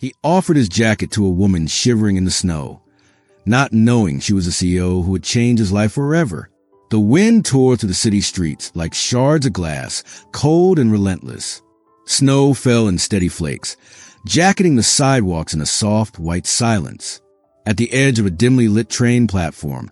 He offered his jacket to a woman shivering in the snow, not knowing she was a CEO who would change his life forever. The wind tore through the city streets like shards of glass, cold and relentless. Snow fell in steady flakes, jacketing the sidewalks in a soft, white silence. At the edge of a dimly lit train platform,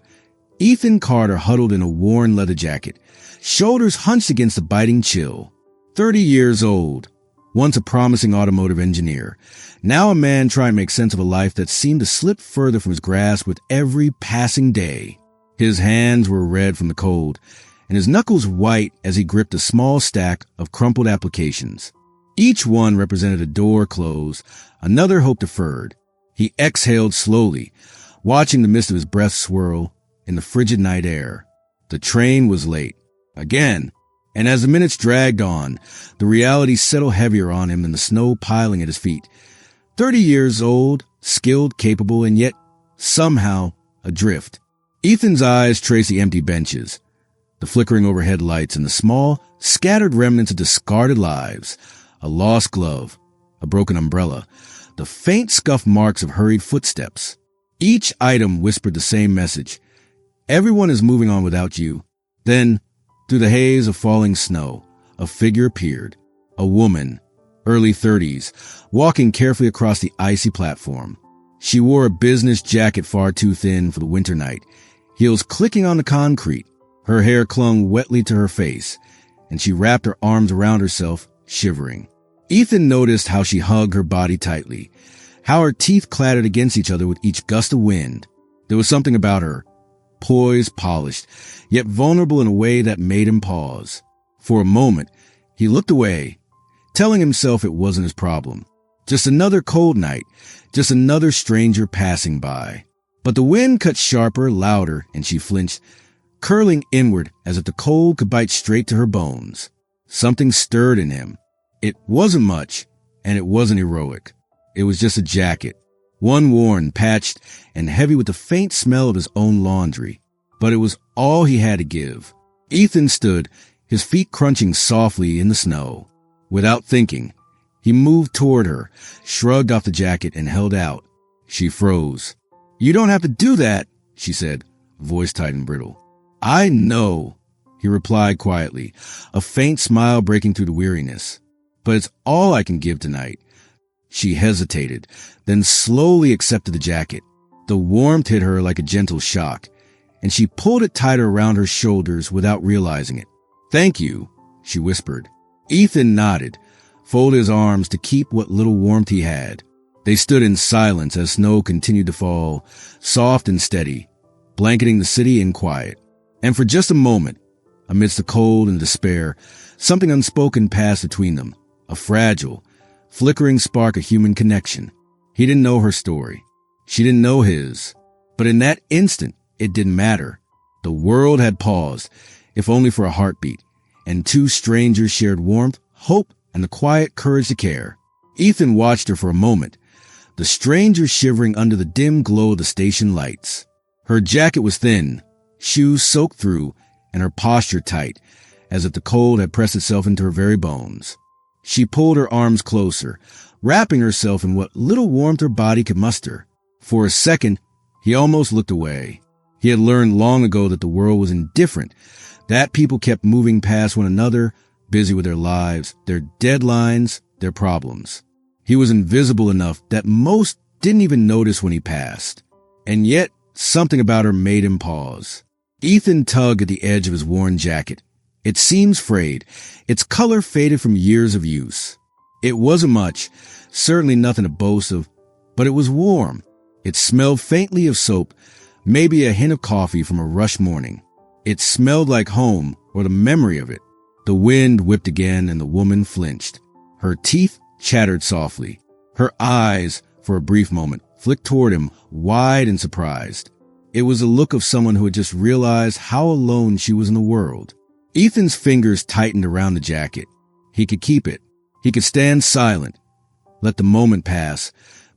Ethan Carter huddled in a worn leather jacket, shoulders hunched against the biting chill. 30 years old, once a promising automotive engineer, now a man trying to make sense of a life that seemed to slip further from his grasp with every passing day. His hands were red from the cold, and his knuckles white as he gripped a small stack of crumpled applications. Each one represented a door closed, another hope deferred. He exhaled slowly, watching the mist of his breath swirl in the frigid night air. The train was late. Again. And as the minutes dragged on, the reality settled heavier on him than the snow piling at his feet. 30 years old, skilled, capable, and yet somehow adrift. Ethan's eyes traced the empty benches, the flickering overhead lights, and the small, scattered remnants of discarded lives. A lost glove, a broken umbrella, the faint scuff marks of hurried footsteps. Each item whispered the same message. Everyone is moving on without you. Then, through the haze of falling snow, a figure appeared. A woman, early 30s, walking carefully across the icy platform. She wore a business jacket far too thin for the winter night, heels clicking on the concrete. Her hair clung wetly to her face, and she wrapped her arms around herself, shivering. Ethan noticed how she hugged her body tightly, how her teeth clattered against each other with each gust of wind. There was something about her, poised, polished, yet vulnerable in a way that made him pause. For a moment, he looked away, telling himself it wasn't his problem. Just another cold night, just another stranger passing by. But the wind cut sharper, louder, and she flinched, curling inward as if the cold could bite straight to her bones. Something stirred in him. It wasn't much, and it wasn't heroic. It was just a jacket, one worn, patched, and heavy with the faint smell of his own laundry. But it was all he had to give. Ethan stood, his feet crunching softly in the snow. Without thinking, he moved toward her, shrugged off the jacket, and held out. She froze. "You don't have to do that," she said, voice tight and brittle. "I know," he replied quietly, a faint smile breaking through the weariness. "But it's all I can give tonight." She hesitated, then slowly accepted the jacket. The warmth hit her like a gentle shock, and she pulled it tighter around her shoulders without realizing it. "Thank you," she whispered. Ethan nodded, folded his arms to keep what little warmth he had. They stood in silence as snow continued to fall, soft and steady, blanketing the city in quiet. And for just a moment, amidst the cold and despair, something unspoken passed between them, a fragile, flickering spark of human connection. He didn't know her story. She didn't know his. But in that instant, it didn't matter. The world had paused, if only for a heartbeat, and two strangers shared warmth, hope, and the quiet courage to care. Ethan watched her for a moment, the stranger shivering under the dim glow of the station lights. Her jacket was thin, shoes soaked through, and her posture tight, as if the cold had pressed itself into her very bones. She pulled her arms closer, wrapping herself in what little warmth her body could muster. For a second, he almost looked away. He had learned long ago that the world was indifferent, that people kept moving past one another, busy with their lives, their deadlines, their problems. He was invisible enough that most didn't even notice when he passed. And yet, something about her made him pause. Ethan tugged at the edge of his worn jacket. Its seams frayed, its color faded from years of use. It wasn't much, certainly nothing to boast of, but it was warm. It smelled faintly of soap, maybe a hint of coffee from a rushed morning. It smelled like home, or the memory of it. The wind whipped again, and the woman flinched. Her teeth chattered softly. Her eyes, for a brief moment, flicked toward him, wide and surprised. It was the look of someone who had just realized how alone she was in the world. Ethan's fingers tightened around the jacket. He could keep it. He could stand silent, let the moment pass,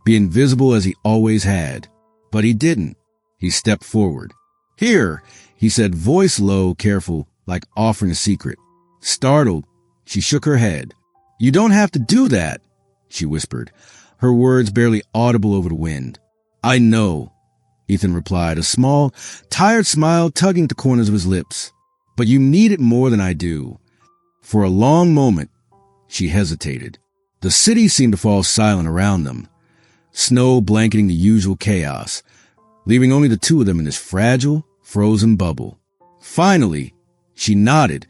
be invisible as he always had. But he didn't. He stepped forward. "Here," he said, voice low, careful, like offering a secret. Startled, she shook her head. "You don't have to do that," she whispered, her words barely audible over the wind. "I know," Ethan replied, a small, tired smile tugging at the corners of his lips. "But you need it more than I do." For a long moment, she hesitated. The city seemed to fall silent around them, snow blanketing the usual chaos, leaving only the two of them in this fragile, frozen bubble. Finally, she nodded,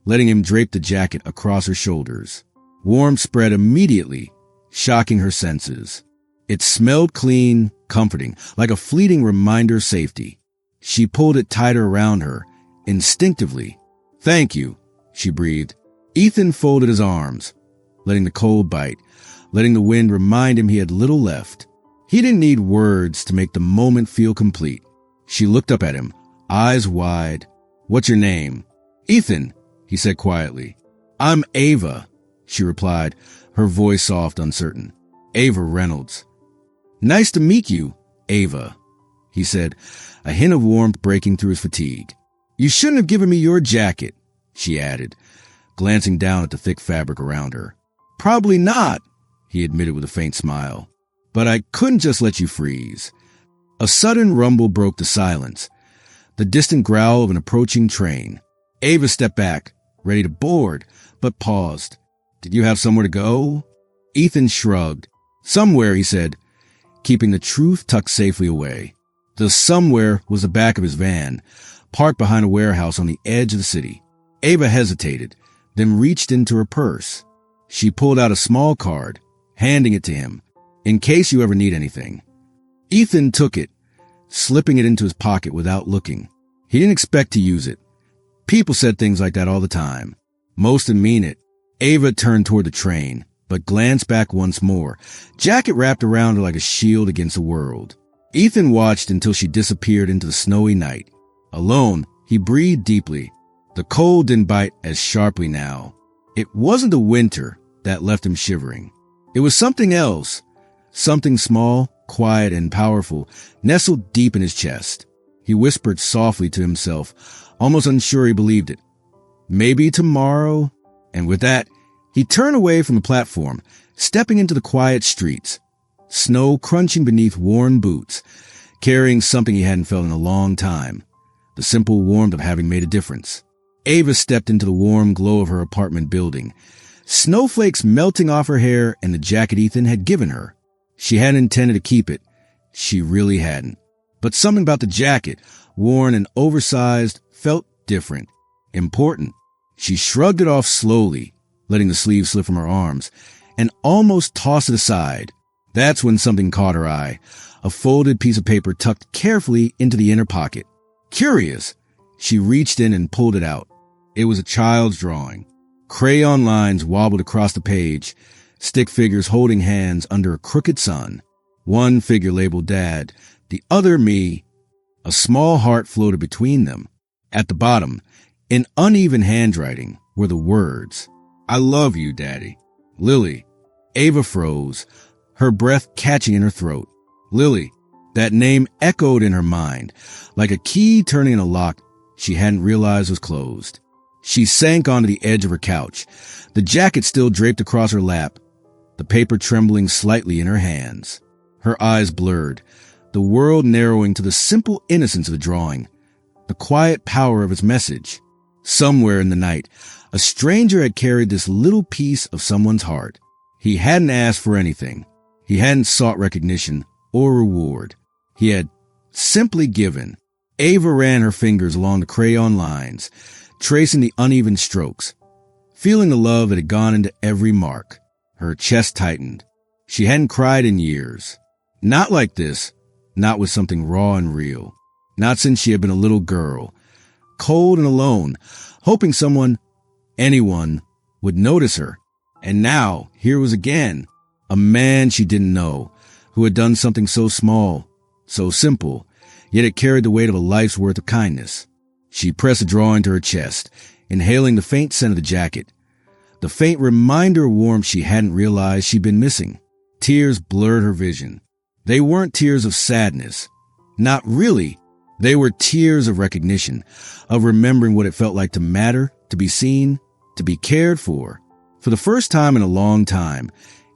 letting him drape the jacket across her shoulders. Warmth spread immediately, shocking her senses. It smelled clean, comforting, like a fleeting reminder of safety. She pulled it tighter around her, instinctively. "Thank you," she breathed. Ethan folded his arms, letting the cold bite, letting the wind remind him he had little left. He didn't need words to make the moment feel complete. She looked up at him, eyes wide. "What's your name?" "Ethan," he said quietly. "I'm Ava," she replied, her voice soft, uncertain. "Ava Reynolds." "Nice to meet you, Ava," he said, a hint of warmth breaking through his fatigue. "You shouldn't have given me your jacket," she added, glancing down at the thick fabric around her. "Probably not," he admitted with a faint smile. "But I couldn't just let you freeze." A sudden rumble broke the silence, the distant growl of an approaching train. Ava stepped back, ready to board, but paused. "Did you have somewhere to go?" Ethan shrugged. "Somewhere," he said, keeping the truth tucked safely away. The somewhere was the back of his van, parked behind a warehouse on the edge of the city. Ava hesitated, then reached into her purse. She pulled out a small card, handing it to him. "In case you ever need anything." Ethan took it, slipping it into his pocket without looking. He didn't expect to use it. People said things like that all the time. Most didn't mean it. Ava turned toward the train, but glanced back once more, jacket wrapped around her like a shield against the world. Ethan watched until she disappeared into the snowy night. Alone, he breathed deeply. The cold didn't bite as sharply now. It wasn't the winter that left him shivering. It was something else, something small, quiet, and powerful, nestled deep in his chest. He whispered softly to himself, almost unsure he believed it. "Maybe tomorrow." And with that, he turned away from the platform, stepping into the quiet streets, snow crunching beneath worn boots, carrying something he hadn't felt in a long time, the simple warmth of having made a difference. Ava stepped into the warm glow of her apartment building, snowflakes melting off her hair and the jacket Ethan had given her. She hadn't intended to keep it. She really hadn't. But something about the jacket, worn and oversized, felt different, important. She shrugged it off slowly, letting the sleeve slip from her arms, and almost tossed it aside. That's when something caught her eye, a folded piece of paper tucked carefully into the inner pocket. Curious, she reached in and pulled it out. It was a child's drawing. Crayon lines wobbled across the page, stick figures holding hands under a crooked sun. One figure labeled Dad, the other me. A small heart floated between them. At the bottom, in uneven handwriting, were the words, "I love you, Daddy. Lily." Ava froze, her breath catching in her throat. Lily. That name echoed in her mind, like a key turning in a lock she hadn't realized was closed. She sank onto the edge of her couch, the jacket still draped across her lap, the paper trembling slightly in her hands. Her eyes blurred, the world narrowing to the simple innocence of the drawing, the quiet power of its message. Somewhere in the night, a stranger had carried this little piece of someone's heart. He hadn't asked for anything. He hadn't sought recognition or reward. He had simply given. Ava ran her fingers along the crayon lines, tracing the uneven strokes, feeling the love that had gone into every mark. Her chest tightened. She hadn't cried in years. Not like this, not with something raw and real. Not since she had been a little girl, cold and alone, hoping someone, anyone, would notice her. And now, here was again, a man she didn't know, who had done something so small, so simple, yet it carried the weight of a life's worth of kindness. She pressed the drawing to her chest, inhaling the faint scent of the jacket, the faint reminder of warmth she hadn't realized she'd been missing. Tears blurred her vision. They weren't tears of sadness. Not really. They were tears of recognition, of remembering what it felt like to matter, to be seen, to be cared for. For the first time in a long time,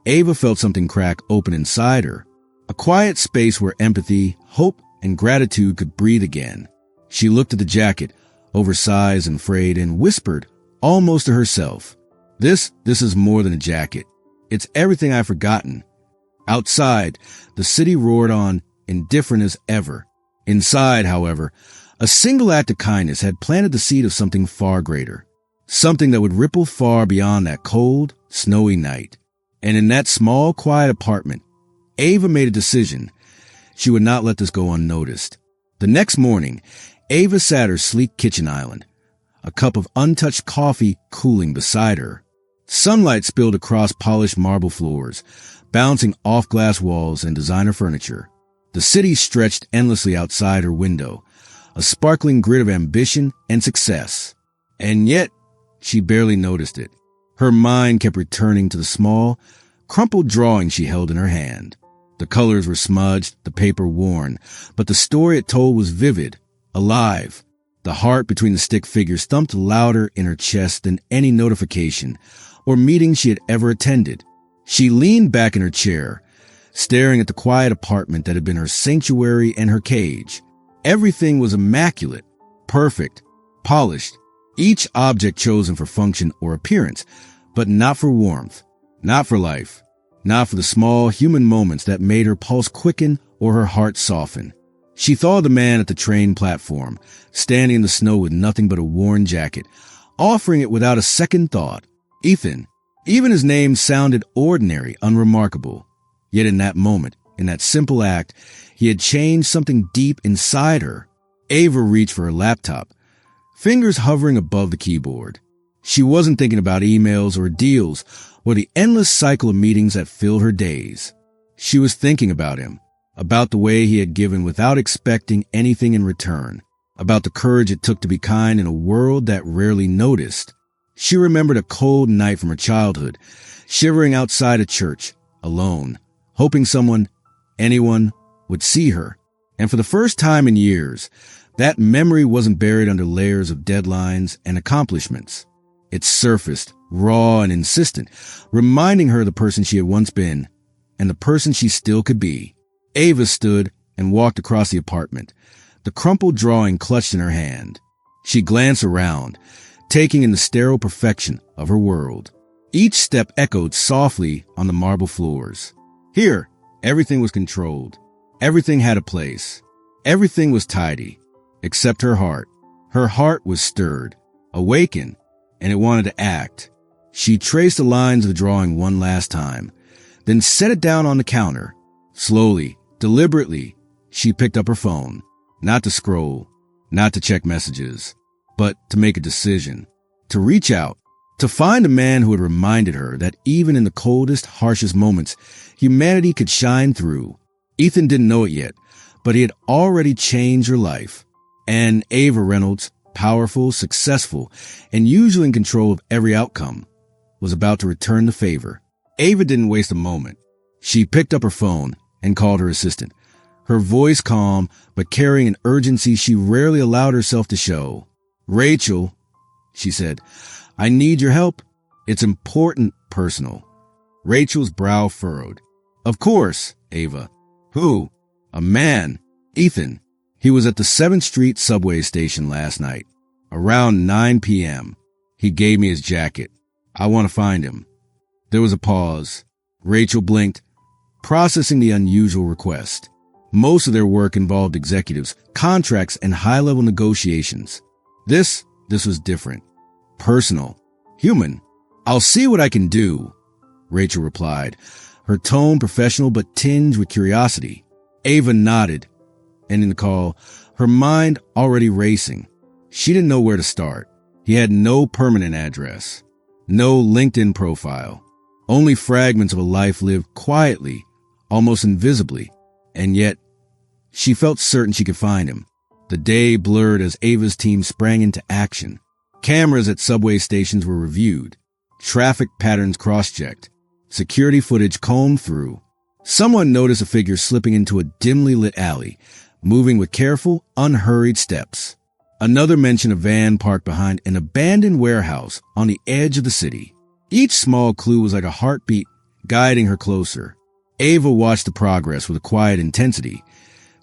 Ava felt something crack open inside her, a quiet space where empathy, hope, and gratitude could breathe again. She looked at the jacket, oversized and frayed, and whispered, almost to herself, This is more than a jacket. It's everything I've forgotten. Outside, the city roared on, indifferent as ever. Inside, however, a single act of kindness had planted the seed of something far greater, something that would ripple far beyond that cold, snowy night. And in that small, quiet apartment, Ava made a decision. She would not let this go unnoticed. The next morning, Ava sat her sleek kitchen island, a cup of untouched coffee cooling beside her. Sunlight spilled across polished marble floors, bouncing off glass walls and designer furniture. The city stretched endlessly outside her window, a sparkling grid of ambition and success. And yet, she barely noticed it. Her mind kept returning to the small, crumpled drawing she held in her hand. The colors were smudged, the paper worn, but the story it told was vivid, alive. The heart between the stick figures thumped louder in her chest than any notification or meeting she had ever attended. She leaned back in her chair, staring at the quiet apartment that had been her sanctuary and her cage. Everything was immaculate, perfect, polished, each object chosen for function or appearance, but not for warmth, not for life, not for the small human moments that made her pulse quicken or her heart soften. She thought of the man at the train platform, standing in the snow with nothing but a worn jacket, offering it without a second thought. Ethan. Even his name sounded ordinary, unremarkable. Yet in that moment, in that simple act, he had changed something deep inside her. Ava reached for her laptop, fingers hovering above the keyboard. She wasn't thinking about emails or deals or the endless cycle of meetings that filled her days. She was thinking about him, about the way he had given without expecting anything in return, about the courage it took to be kind in a world that rarely noticed. She remembered a cold night from her childhood, shivering outside a church, alone, hoping anyone, would see her. And for the first time in years, that memory wasn't buried under layers of deadlines and accomplishments. It surfaced, raw and insistent, reminding her of the person she had once been and the person she still could be. Ava stood and walked across the apartment, the crumpled drawing clutched in her hand. She glanced around, taking in the sterile perfection of her world. Each step echoed softly on the marble floors. Here, everything was controlled. Everything had a place. Everything was tidy, except her heart. Her heart was stirred, awakened, and it wanted to act. She traced the lines of the drawing one last time, then set it down on the counter. Slowly, deliberately, she picked up her phone, not to scroll, not to check messages, but to make a decision, to reach out, to find a man who had reminded her that even in the coldest, harshest moments, humanity could shine through. Ethan didn't know it yet, but he had already changed her life. And Ava Reynolds, powerful, successful, and usually in control of every outcome, was about to return the favor. Ava didn't waste a moment. She picked up her phone and called her assistant, her voice calm but carrying an urgency she rarely allowed herself to show. Rachel, she said, I need your help. It's important, personal. Rachel's brow furrowed. Of course, Ava. Who? A man. Ethan. He was at the 7th Street subway station last night, around 9 p.m. He gave me his jacket. I want to find him. There was a pause. Rachel blinked, processing the unusual request. Most of their work involved executives, contracts, and high-level negotiations. This was different. Personal. Human. I'll see what I can do, Rachel replied, her tone professional but tinged with curiosity. Ava nodded, ending the call, her mind already racing. She didn't know where to start. He had no permanent address, no LinkedIn profile, only fragments of a life lived quietly, almost invisibly, and yet she felt certain she could find him. The day blurred as Ava's team sprang into action. Cameras at subway stations were reviewed, traffic patterns cross-checked, security footage combed through. Someone noticed a figure slipping into a dimly lit alley, moving with careful, unhurried steps. Another mentioned a van parked behind an abandoned warehouse on the edge of the city. Each small clue was like a heartbeat guiding her closer. Ava watched the progress with a quiet intensity,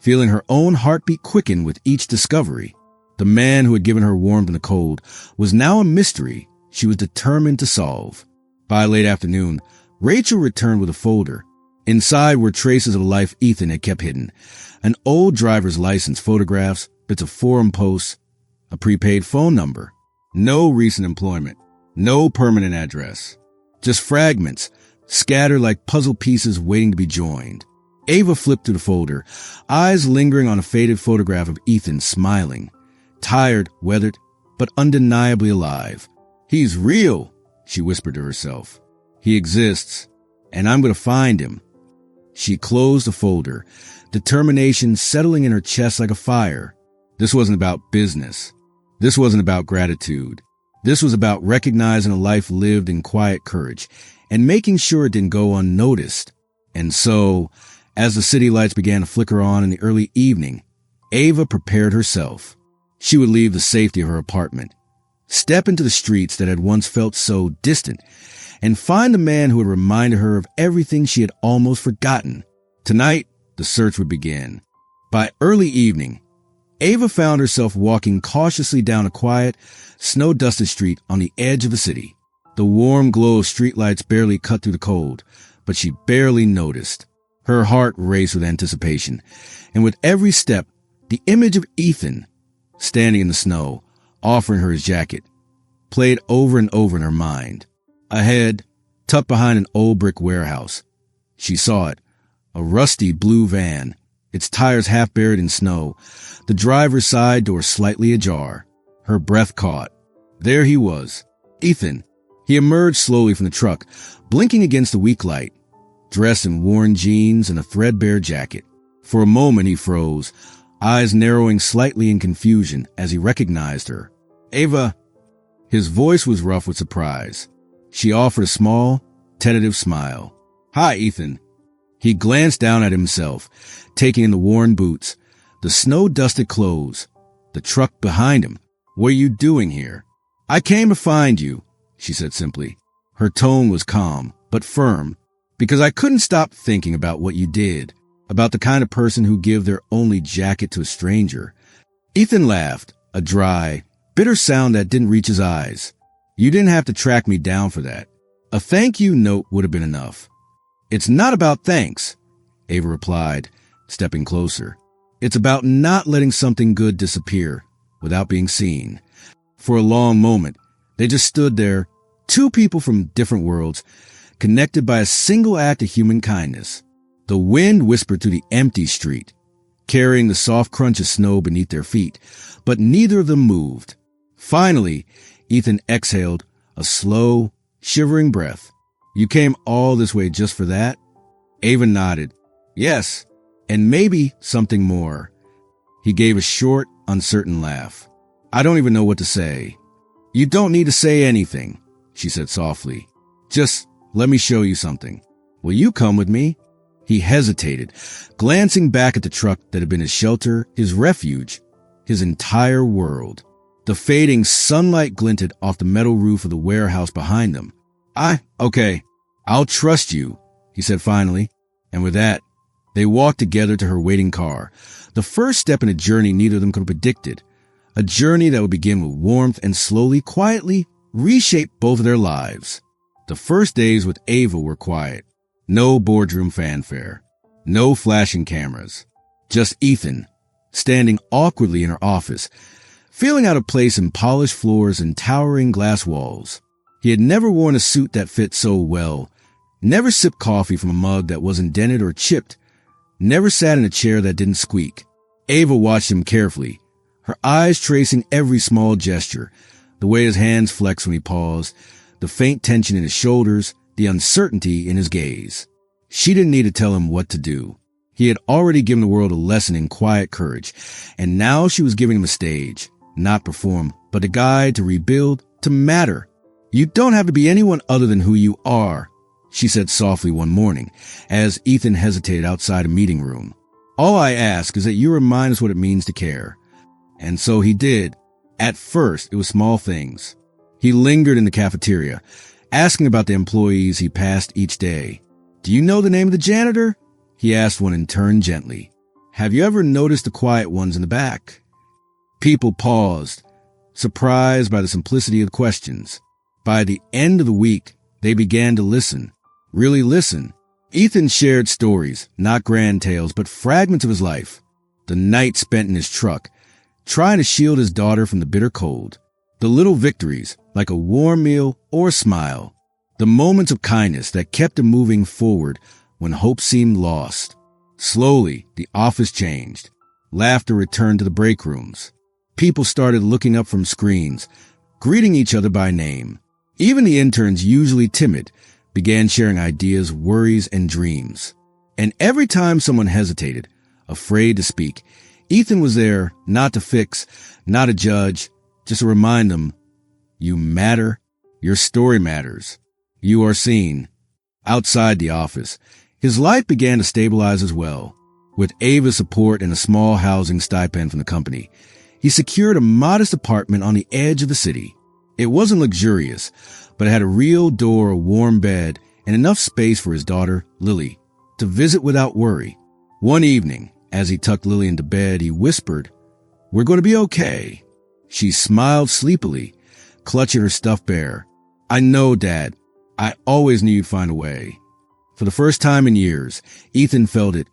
feeling her own heartbeat quicken with each discovery. The man who had given her warmth in the cold was now a mystery she was determined to solve. By late afternoon, Rachel returned with a folder. Inside were traces of the life Ethan had kept hidden. An old driver's license, photographs, bits of forum posts, a prepaid phone number. No recent employment, no permanent address. Just fragments, scattered like puzzle pieces waiting to be joined. Ava flipped through the folder, eyes lingering on a faded photograph of Ethan smiling. Tired, weathered, but undeniably alive. "He's real," she whispered to herself. "He exists, and I'm going to find him." She closed the folder, determination settling in her chest like a fire. This wasn't about business. This wasn't about gratitude. This was about recognizing a life lived in quiet courage and making sure it didn't go unnoticed. And so, as the city lights began to flicker on in the early evening, Ava prepared herself. She would leave the safety of her apartment, step into the streets that had once felt so distant, and find the man who had reminded her of everything she had almost forgotten. Tonight, the search would begin. By early evening, Ava found herself walking cautiously down a quiet, snow-dusted street on the edge of the city. The warm glow of streetlights barely cut through the cold, but she barely noticed. Her heart raced with anticipation, and with every step, the image of Ethan, standing in the snow, offering her his jacket, played over and over in her mind. Ahead, tucked behind an old brick warehouse, she saw it, a rusty blue van, its tires half buried in snow, the driver's side door slightly ajar. Her breath caught. There he was, Ethan. He emerged slowly from the truck, blinking against the weak light, dressed in worn jeans and a threadbare jacket. For a moment he froze, eyes narrowing slightly in confusion as he recognized her. "Ava." His voice was rough with surprise. She offered a small, tentative smile. "Hi, Ethan." He glanced down at himself, taking in the worn boots, the snow-dusted clothes, the truck behind him. "What are you doing here?" "I came to find you," she said simply. Her tone was calm, but firm, "because I couldn't stop thinking about what you did, about the kind of person who give their only jacket to a stranger." Ethan laughed, a dry, bitter sound that didn't reach his eyes. "You didn't have to track me down for that. A thank you note would have been enough." "It's not about thanks," Ava replied, stepping closer. "It's about not letting something good disappear without being seen." For a long moment, they just stood there, two people from different worlds, connected by a single act of human kindness. The wind whispered through the empty street, carrying the soft crunch of snow beneath their feet, but neither of them moved. Finally, Ethan exhaled a slow, shivering breath. "You came all this way just for that?" Ava nodded. "Yes, and maybe something more." He gave a short, uncertain laugh. "I don't even know what to say." "You don't need to say anything," she said softly. "Just let me show you something. Will you come with me?" He hesitated, glancing back at the truck that had been his shelter, his refuge, his entire world. The fading sunlight glinted off the metal roof of the warehouse behind them. Okay, I'll trust you," he said finally. And with that, they walked together to her waiting car, the first step in a journey neither of them could have predicted, a journey that would begin with warmth and slowly, quietly reshape both of their lives. The first days with Ava were quiet. No boardroom fanfare, no flashing cameras, just Ethan, standing awkwardly in her office, feeling out of place in polished floors and towering glass walls. He had never worn a suit that fit so well, never sipped coffee from a mug that wasn't dented or chipped, never sat in a chair that didn't squeak. Ava watched him carefully, her eyes tracing every small gesture, the way his hands flexed when he paused, the faint tension in his shoulders, the uncertainty in his gaze. She didn't need to tell him what to do. He had already given the world a lesson in quiet courage, and now she was giving him a stage, not perform, but a guide to rebuild, to matter. "You don't have to be anyone other than who you are," she said softly one morning, as Ethan hesitated outside a meeting room. "All I ask is that you remind us what it means to care." And so he did. At first, it was small things. He lingered in the cafeteria, asking about the employees he passed each day. "Do you know the name of the janitor?" he asked one in turn gently. "Have you ever noticed the quiet ones in the back?" People paused, surprised by the simplicity of the questions. By the end of the week, they began to listen, really listen. Ethan shared stories, not grand tales, but fragments of his life. The night spent in his truck, trying to shield his daughter from the bitter cold. The little victories, like a warm meal or a smile. The moments of kindness that kept him moving forward when hope seemed lost. Slowly, the office changed. Laughter returned to the break rooms. People started looking up from screens, greeting each other by name. Even the interns, usually timid, began sharing ideas, worries, and dreams. And every time someone hesitated, afraid to speak, Ethan was there, not to fix, not to judge, just to remind them, you matter, your story matters, you are seen. Outside the office, his life began to stabilize as well. With Ava's support and a small housing stipend from the company, he secured a modest apartment on the edge of the city. It wasn't luxurious, but it had a real door, a warm bed, and enough space for his daughter, Lily, to visit without worry. One evening, as he tucked Lily into bed, he whispered, "We're going to be okay." She smiled sleepily, clutching her stuffed bear. "I know, Dad. I always knew you'd find a way." For the first time in years, Ethan felt it,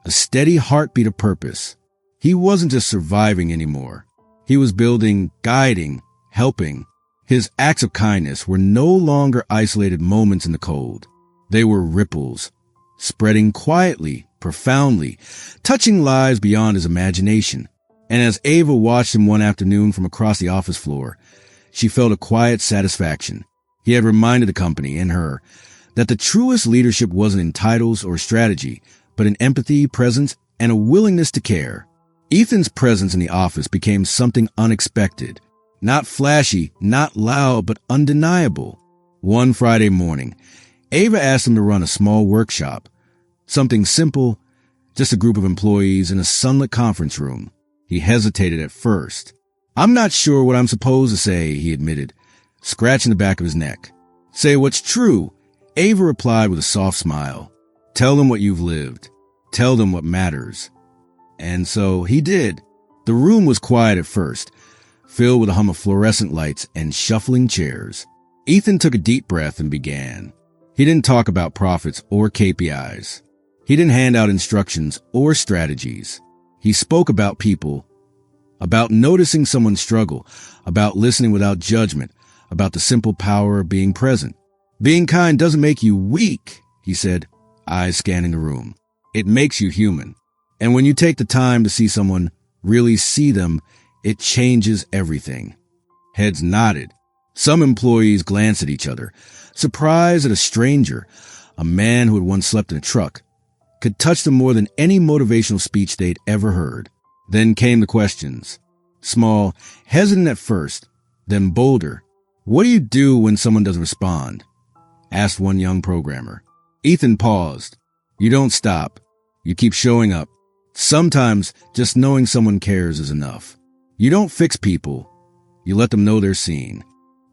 a steady heartbeat of purpose. He wasn't just surviving anymore. He was building, guiding, helping. His acts of kindness were no longer isolated moments in the cold. They were ripples, spreading quietly, profoundly, touching lives beyond his imagination. And as Ava watched him one afternoon from across the office floor, she felt a quiet satisfaction. He had reminded the company and her that the truest leadership wasn't in titles or strategy, but in empathy, presence, and a willingness to care. Ethan's presence in the office became something unexpected. Not flashy, not loud, but undeniable. One Friday morning, Ava asked him to run a small workshop. Something simple, just a group of employees in a sunlit conference room. He hesitated at first. "I'm not sure what I'm supposed to say," he admitted, scratching the back of his neck. "Say what's true," Ava replied with a soft smile. "Tell them what you've lived. Tell them what matters." And so he did. The room was quiet at first, filled with a hum of fluorescent lights and shuffling chairs. Ethan took a deep breath and began. He didn't talk about profits or KPIs. He didn't hand out instructions or strategies. He spoke about people, about noticing someone's struggle, about listening without judgment, about the simple power of being present. "Being kind doesn't make you weak," he said, eyes scanning the room. "It makes you human. And when you take the time to see someone, really see them, it changes everything." Heads nodded. Some employees glanced at each other, surprised that a stranger, a man who had once slept in a truck, could touch them more than any motivational speech they'd ever heard. Then came the questions. Small, hesitant at first, then bolder. "What do you do when someone doesn't respond?" asked one young programmer. Ethan paused. "You don't stop. You keep showing up. Sometimes just knowing someone cares is enough. You don't fix people. You let them know they're seen."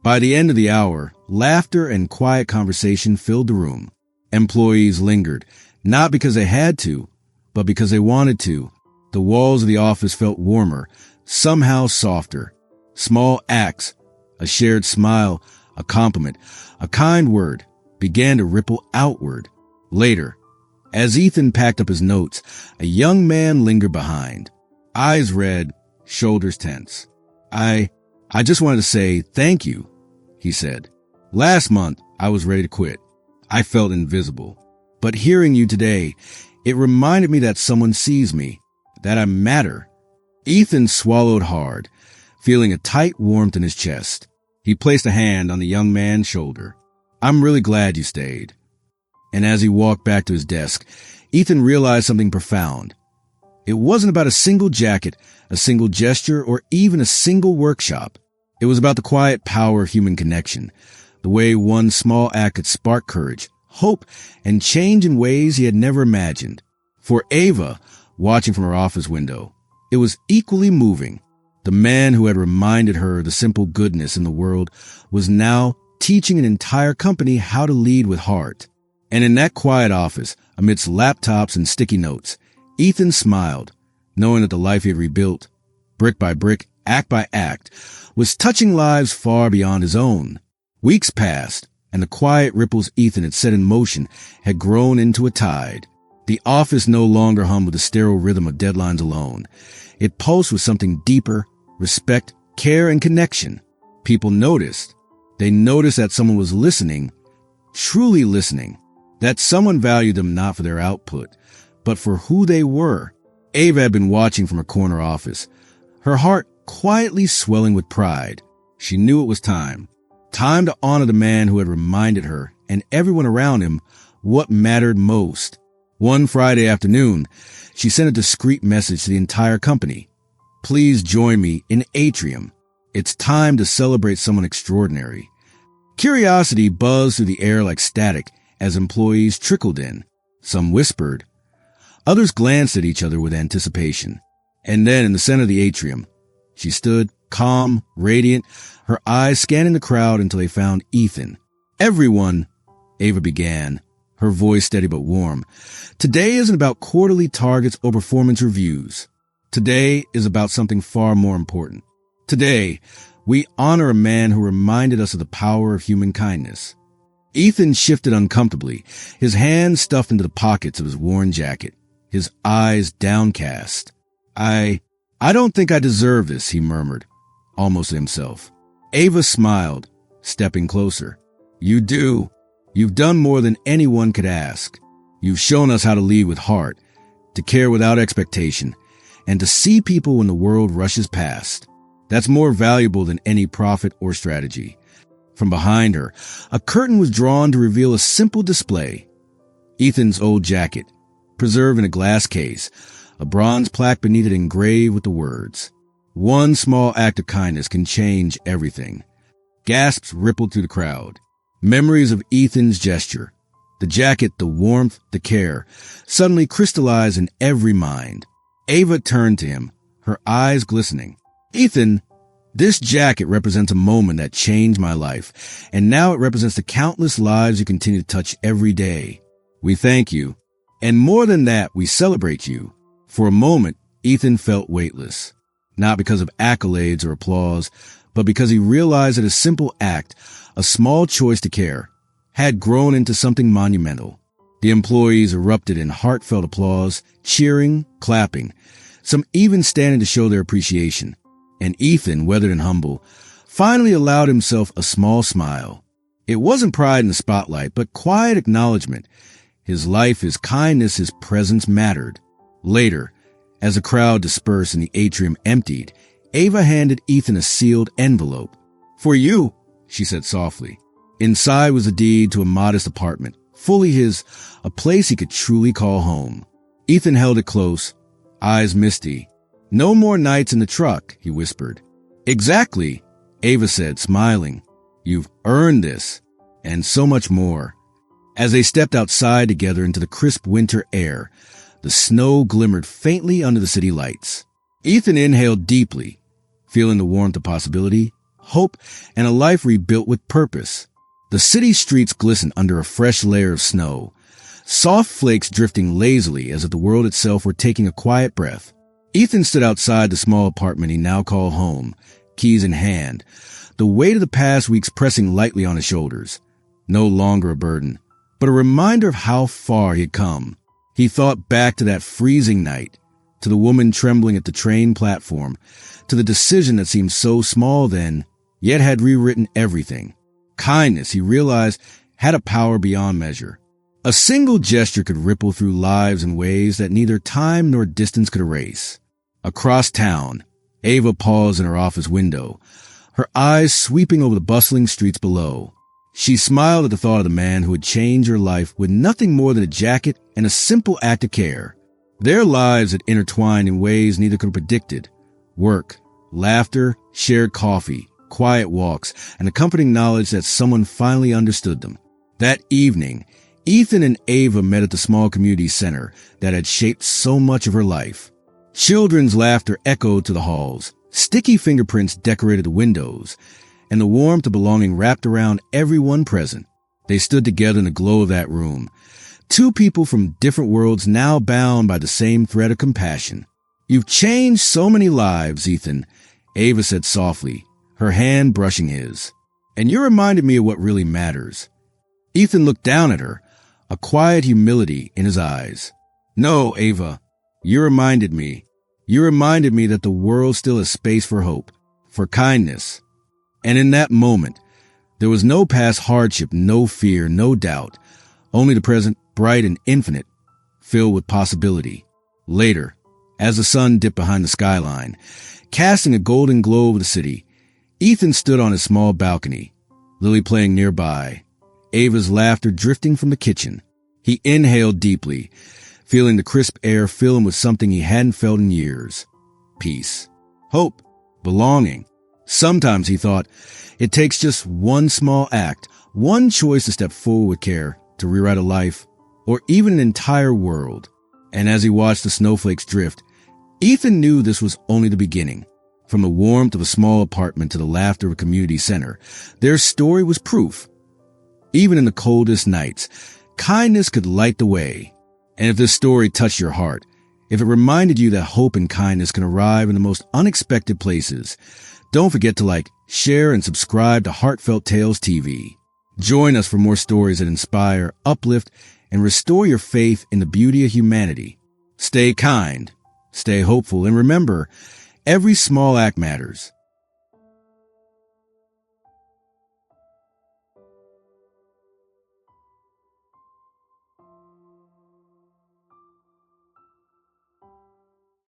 By the end of the hour, laughter and quiet conversation filled the room. Employees lingered, not because they had to, but because they wanted to. The walls of the office felt warmer, somehow softer. Small acts, a shared smile, a compliment, a kind word, began to ripple outward. Later, as Ethan packed up his notes, a young man lingered behind. Eyes red, shoulders tense. I just wanted to say thank you," he said. "Last month, I was ready to quit. I felt invisible. But hearing you today, it reminded me that someone sees me, that I matter." Ethan swallowed hard, feeling a tight warmth in his chest. He placed a hand on the young man's shoulder. "I'm really glad you stayed." And as he walked back to his desk, Ethan realized something profound. It wasn't about a single jacket, a single gesture, or even a single workshop. It was about the quiet power of human connection, the way one small act could spark courage, hope, and change in ways he had never imagined. For Ava, watching from her office window, it was equally moving. The man who had reminded her of the simple goodness in the world was now teaching an entire company how to lead with heart. And in that quiet office, amidst laptops and sticky notes, Ethan smiled, knowing that the life he had rebuilt, brick by brick, act by act, was touching lives far beyond his own. Weeks passed, and the quiet ripples Ethan had set in motion had grown into a tide. The office no longer hummed with the sterile rhythm of deadlines alone. It pulsed with something deeper: respect, care, and connection. People noticed. They noticed that someone was listening, truly listening, that someone valued them not for their output, but for who they were. Ava had been watching from her corner office, her heart quietly swelling with pride. She knew it was time to honor the man who had reminded her and everyone around him what mattered most. One Friday afternoon, she sent a discreet message to the entire company. Please join me in Atrium. It's time to celebrate someone extraordinary. Curiosity buzzed through the air like static as employees trickled in. Some whispered. Others glanced at each other with anticipation. And then in the center of the atrium, she stood, calm, radiant, her eyes scanning the crowd until they found Ethan. Everyone, Ava began, her voice steady but warm. Today isn't about quarterly targets or performance reviews. Today is about something far more important. Today, we honor a man who reminded us of the power of human kindness. Ethan shifted uncomfortably, his hands stuffed into the pockets of his worn jacket, his eyes downcast. I don't think I deserve this, he murmured, almost to himself. Ava smiled, stepping closer. You do. You've done more than anyone could ask. You've shown us how to lead with heart, to care without expectation, and to see people when the world rushes past. That's more valuable than any profit or strategy. From behind her, a curtain was drawn to reveal a simple display. Ethan's old jacket, preserved in a glass case, a bronze plaque beneath it engraved with the words, "One small act of kindness can change everything." Gasps rippled through the crowd. Memories of Ethan's gesture, the jacket, the warmth, the care, suddenly crystallized in every mind. Ava turned to him, her eyes glistening. Ethan, this jacket represents a moment that changed my life, and now it represents the countless lives you continue to touch every day. We thank you, and more than that, we celebrate you. For a moment, Ethan felt weightless, not because of accolades or applause, but because he realized that a simple act, a small choice to care, had grown into something monumental. The employees erupted in heartfelt applause, cheering, clapping, some even standing to show their appreciation. And Ethan, weathered and humble, finally allowed himself a small smile. It wasn't pride in the spotlight, but quiet acknowledgement. His life, his kindness, his presence mattered. Later, as the crowd dispersed and the atrium emptied, Ava handed Ethan a sealed envelope. "For you," she said softly. Inside was a deed to a modest apartment, fully his, a place he could truly call home. Ethan held it close, eyes misty. "No more nights in the truck," he whispered. "Exactly," Ava said, smiling. "You've earned this, and so much more." As they stepped outside together into the crisp winter air, the snow glimmered faintly under the city lights. Ethan inhaled deeply, feeling the warmth of possibility, hope, and a life rebuilt with purpose. The city streets glistened under a fresh layer of snow, soft flakes drifting lazily as if the world itself were taking a quiet breath. Ethan stood outside the small apartment he now called home, keys in hand, the weight of the past weeks pressing lightly on his shoulders. No longer a burden, but a reminder of how far he had come. He thought back to that freezing night, to the woman trembling at the train platform, to the decision that seemed so small then, yet had rewritten everything. Kindness, he realized, had a power beyond measure. A single gesture could ripple through lives in ways that neither time nor distance could erase. Across town, Ava paused in her office window, her eyes sweeping over the bustling streets below. She smiled at the thought of the man who had changed her life with nothing more than a jacket and a simple act of care. Their lives had intertwined in ways neither could have predicted. Work, laughter, shared coffee, quiet walks, and the comforting knowledge that someone finally understood them. That evening, Ethan and Ava met at the small community center that had shaped so much of her life. Children's laughter echoed to the halls, sticky fingerprints decorated the windows, and the warmth of belonging wrapped around everyone present. They stood together in the glow of that room, Two people from different worlds now bound by the same thread of compassion. You've changed so many lives, Ethan, Ava said softly, her hand brushing his. And you reminded me of what really matters. Ethan looked down at her, a quiet humility in his eyes. No, Ava, you reminded me. You reminded me that the world still has space for hope, for kindness. And in that moment, there was no past hardship, no fear, no doubt, only the present, bright and infinite, filled with possibility. Later, as the sun dipped behind the skyline, casting a golden glow over the city, Ethan stood on his small balcony, Lily playing nearby, Ava's laughter drifting from the kitchen. He inhaled deeply, feeling the crisp air fill him with something he hadn't felt in years. Peace, hope, belonging. Sometimes, he thought, it takes just one small act, one choice to step forward with care, to rewrite a life, or even an entire world. And as he watched the snowflakes drift, Ethan knew this was only the beginning. From the warmth of a small apartment to the laughter of a community center, their story was proof. Even in the coldest nights, kindness could light the way. And if this story touched your heart, if it reminded you that hope and kindness can arrive in the most unexpected places, don't forget to share, and subscribe to Heartfelt Tales TV. Join us for more stories that inspire, uplift, and restore your faith in the beauty of humanity. Stay kind, stay hopeful, and remember, every small act matters.